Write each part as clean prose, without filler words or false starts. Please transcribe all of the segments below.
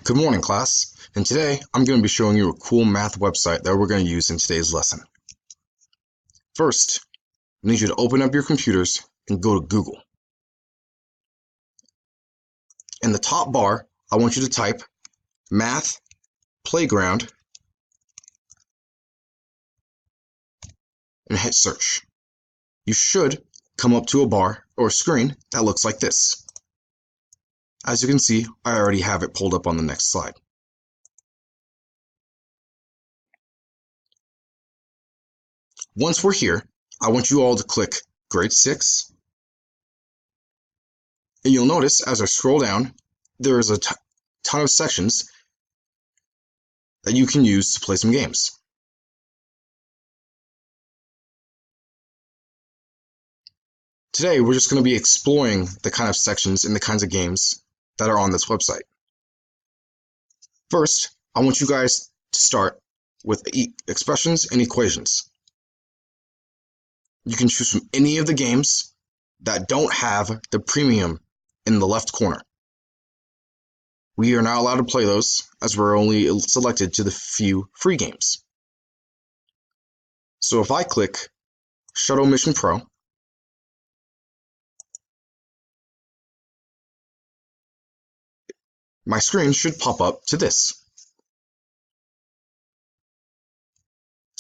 Good morning, class, and today I'm going to be showing you a cool math website that we're going to use in today's lesson. First, I need you to open up your computers and go to Google. In the top bar, I want you to type Math Playground and hit search. You should come up to a bar or a screen that looks like this. As you can see, I already have it pulled up on the next slide. Once we're here, I want you all to click Grade 6. And you'll notice as I scroll down, there is a ton of sections that you can use to play some games. Today, we're just going to be exploring the kind of sections and the kinds of games that are on this website. First, I want you guys to start with expressions and equations. You can choose from any of the games that don't have the premium in the left corner. We are not allowed to play those as we're only selected to the few free games. So if I click Shuttle Mission Pro, my screen should pop up to this.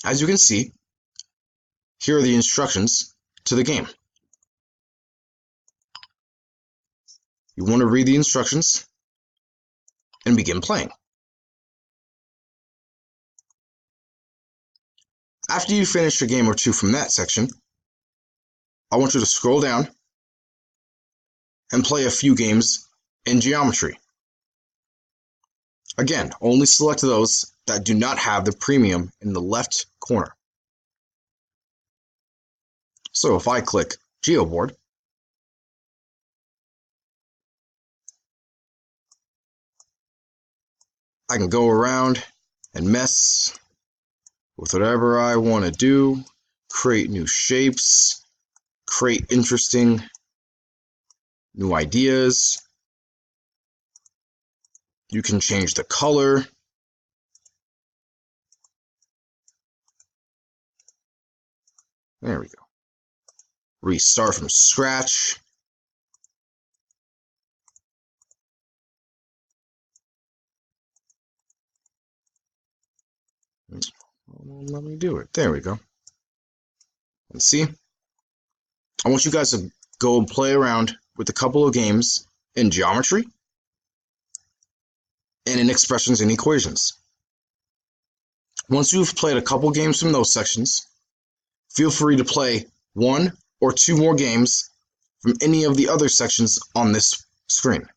As you can see, here are the instructions to the game. You want to read the instructions and begin playing. After you finish a game or two from that section, I want you to scroll down and play a few games in geometry. Again, only select those that do not have the premium in the left corner. So if I click Geoboard, I can go around and mess with whatever I want to do, create new shapes, create interesting new ideas. You can change the color. There we go. Restart from scratch. Let me do it. There we go. And see, I want you guys to go and play around with a couple of games in geometry and in expressions and equations. Once you've played a couple games from those sections, feel free to play one or two more games from any of the other sections on this screen.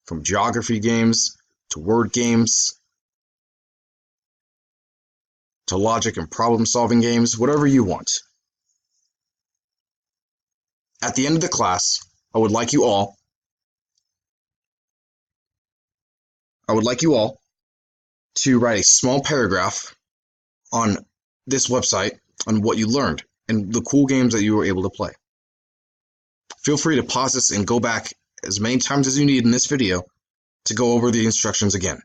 From geography games to word games to logic and problem-solving games, whatever you want. At the end of the class, I would like you all to write a small paragraph on this website on what you learned and the cool games that you were able to play. Feel free to pause this and go back as many times as you need in this video to go over the instructions again.